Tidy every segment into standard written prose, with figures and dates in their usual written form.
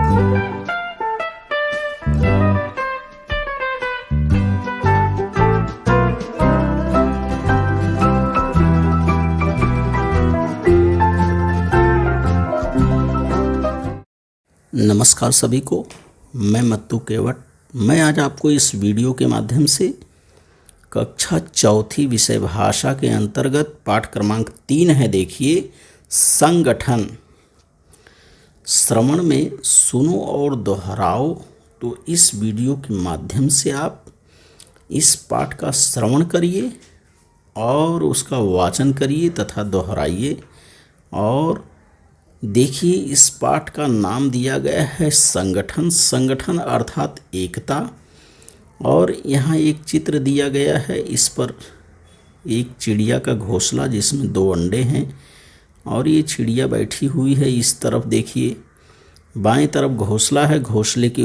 नमस्कार सभी को, मैं मत्तू केवट। मैं आज आपको इस वीडियो के माध्यम से कक्षा चौथी विषय भाषा के अंतर्गत पाठ क्रमांक 3 है। देखिए, संगठन। श्रवण में सुनो और दोहराओ। तो इस वीडियो के माध्यम से आप इस पाठ का श्रवण करिए और उसका वाचन करिए तथा दोहराइए। और देखिए, इस पाठ का नाम दिया गया है संगठन। संगठन अर्थात एकता। और यहाँ एक चित्र दिया गया है, इस पर एक चिड़िया का घोंसला जिसमें 2 अंडे हैं और ये चिड़िया बैठी हुई है। इस तरफ देखिए, बाएं तरफ घोंसला है, घोंसले के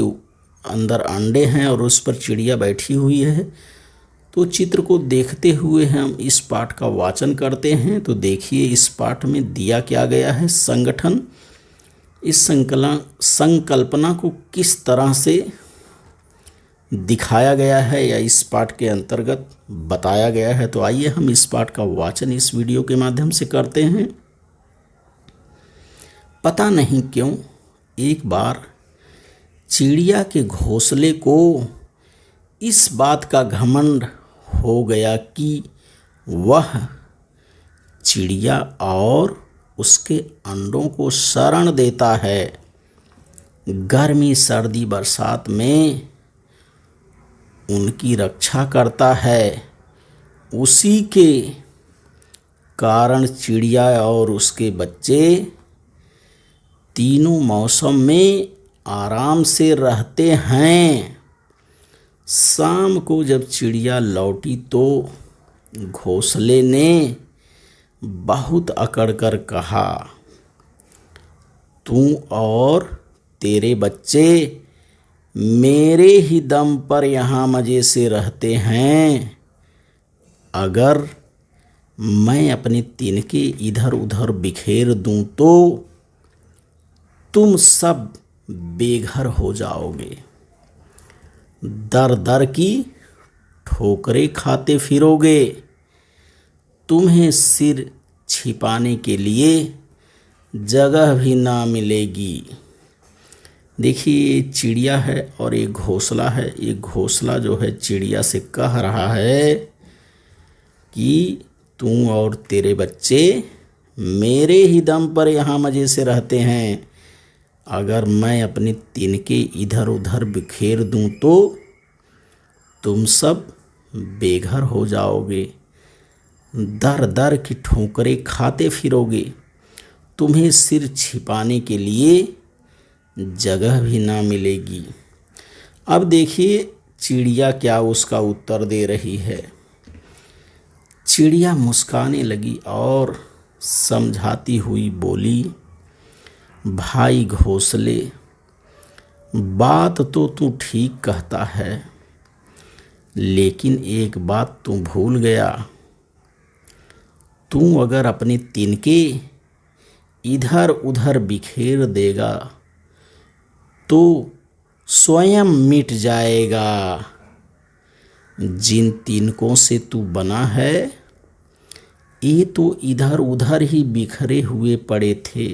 अंदर अंडे हैं और उस पर चिड़िया बैठी हुई है। तो चित्र को देखते हुए हम इस पाठ का वाचन करते हैं। तो देखिए, इस पाठ में दिया क्या गया है, संगठन। इस संकल्पना को किस तरह से दिखाया गया है या इस पाठ के अंतर्गत बताया गया है। तो आइए हम इस पाठ का वाचन इस वीडियो के माध्यम से करते हैं। पता नहीं क्यों एक बार चिड़िया के घोंसले को इस बात का घमंड हो गया कि वह चिड़िया और उसके अंडों को शरण देता है। गर्मी, सर्दी, बरसात में उनकी रक्षा करता है। उसी के कारण चिड़िया और उसके बच्चे तीनों मौसम में आराम से रहते हैं। शाम को जब चिड़िया लौटी तो घोंसले ने बहुत अकड़ कर कहा, तू और तेरे बच्चे मेरे ही दम पर यहाँ मज़े से रहते हैं। अगर मैं अपने तिनके इधर उधर बिखेर दूँ तो तुम सब बेघर हो जाओगे, दर दर की ठोकरें खाते फिरोगे। तुम्हें सिर छिपाने के लिए जगह भी ना मिलेगी। देखिए, चिड़िया है और एक घोंसला है। एक घोंसला जो है चिड़िया से कह रहा है कि तू और तेरे बच्चे मेरे ही दम पर यहाँ मज़े से रहते हैं। अगर मैं अपने तिनके इधर उधर बिखेर दूँ तो तुम सब बेघर हो जाओगे, दर दर की ठोकरें खाते फिरोगे। तुम्हें सिर छिपाने के लिए जगह भी ना मिलेगी। अब देखिए, चिड़िया क्या उसका उत्तर दे रही है। चिड़िया मुस्काने लगी और समझाती हुई बोली, भाई घोंसले, बात तो तू ठीक कहता है, लेकिन एक बात तू भूल गया। तू अगर अपने तिनके इधर उधर बिखेर देगा तो स्वयं मिट जाएगा। जिन तिनकों से तू बना है ये तो इधर उधर ही बिखरे हुए पड़े थे।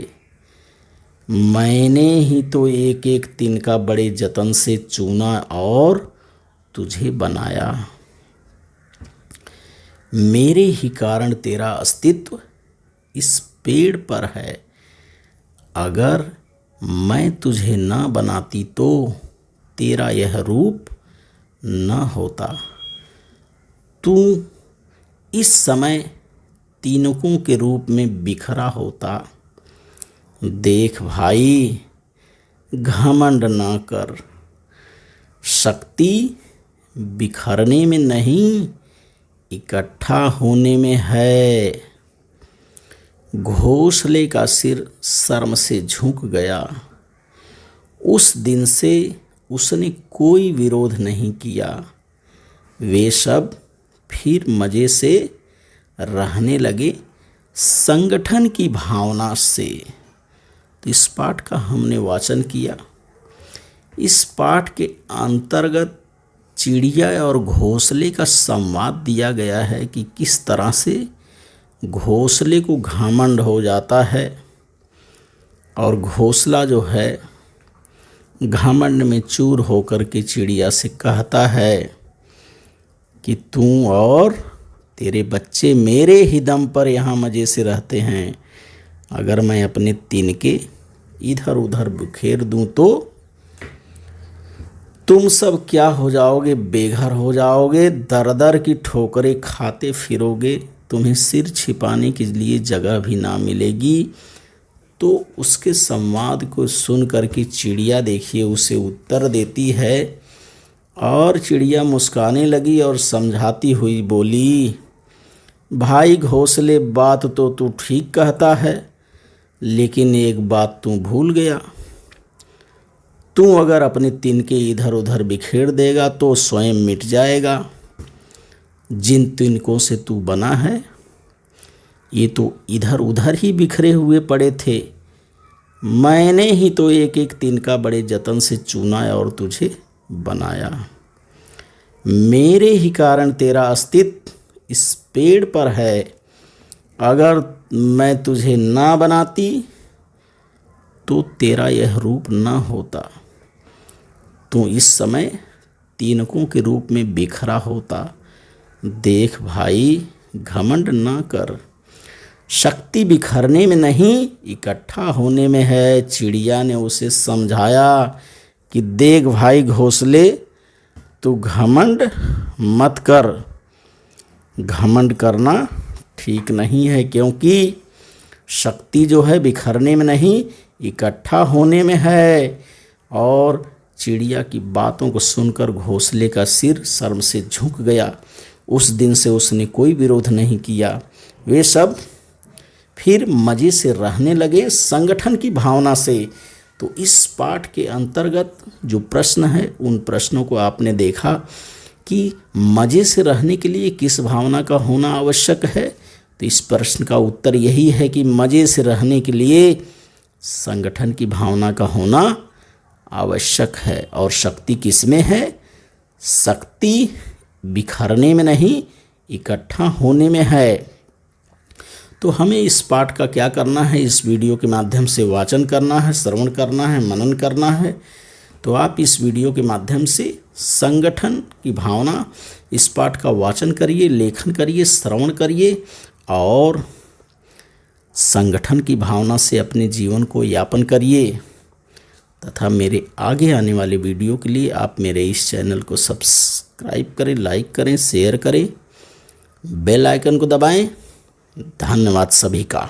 मैंने ही तो एक एक तिनका बड़े जतन से चुना और तुझे बनाया। मेरे ही कारण तेरा अस्तित्व इस पेड़ पर है। अगर मैं तुझे ना बनाती तो तेरा यह रूप न होता। तू इस समय तिनकों के रूप में बिखरा होता। देख भाई, घमंड ना कर। शक्ति बिखरने में नहीं, इकट्ठा होने में है। घोंसले का सिर शर्म से झुक गया। उस दिन से उसने कोई विरोध नहीं किया। वे सब फिर मज़े से रहने लगे, संगठन की भावना से। तो इस पाठ का हमने वाचन किया। इस पाठ के अंतर्गत चिड़िया और घोंसले का संवाद दिया गया है कि किस तरह से घोंसले को घमंड हो जाता है और घोंसला जो है घमंड में चूर होकर के चिड़िया से कहता है कि तू और तेरे बच्चे मेरे ही दम पर यहाँ मज़े से रहते हैं, अगर मैं अपने तिनके इधर उधर बिखेर दूँ तो तुम सब क्या हो जाओगे, बेघर हो जाओगे, दर दर की ठोकरें खाते फिरोगे, तुम्हें सिर छिपाने के लिए जगह भी ना मिलेगी। तो उसके संवाद को सुन कर के चिड़िया देखिए उसे उत्तर देती है और चिड़िया मुस्काने लगी और समझाती हुई बोली, भाई घोंसले बात तो तू ठीक कहता है, लेकिन एक बात तू भूल गया। तू अगर अपने तिनके इधर उधर बिखेर देगा तो स्वयं मिट जाएगा। जिन तिनकों से तू बना है ये तो इधर उधर ही बिखरे हुए पड़े थे, मैंने ही तो एक एक तिनका बड़े जतन से चुना और तुझे बनाया। मेरे ही कारण तेरा अस्तित्व इस पेड़ पर है, अगर मैं तुझे ना बनाती तो तेरा यह रूप ना होता, तू इस समय तिनकों के रूप में बिखरा होता। देख भाई, घमंड ना कर, शक्ति बिखरने में नहीं इकट्ठा होने में है। चिड़िया ने उसे समझाया कि देख भाई घोंसले, तू घमंड मत कर, घमंड करना ठीक नहीं है, क्योंकि शक्ति जो है बिखरने में नहीं इकट्ठा होने में है। और चिड़िया की बातों को सुनकर घोंसले का सिर शर्म से झुक गया। उस दिन से उसने कोई विरोध नहीं किया। वे सब फिर मज़े से रहने लगे संगठन की भावना से। तो इस पाठ के अंतर्गत जो प्रश्न है उन प्रश्नों को आपने देखा कि मज़े से रहने के लिए किस भावना का होना आवश्यक है। तो इस प्रश्न का उत्तर यही है कि मज़े से रहने के लिए संगठन की भावना का होना आवश्यक है। और शक्ति किस में है? शक्ति बिखरने में नहीं इकट्ठा होने में है। तो हमें इस पाठ का क्या करना है, इस वीडियो के माध्यम से वाचन करना है, श्रवण करना है, मनन करना है। तो आप इस वीडियो के माध्यम से संगठन की भावना, इस पाठ का वाचन करिए, लेखन करिए, श्रवण करिए और संगठन की भावना से अपने जीवन को यापन करिए। तथा मेरे आगे आने वाले वीडियो के लिए आप मेरे इस चैनल को सब्सक्राइब करें, लाइक करें, शेयर करें, बेल आइकन को दबाएं। धन्यवाद सभी का।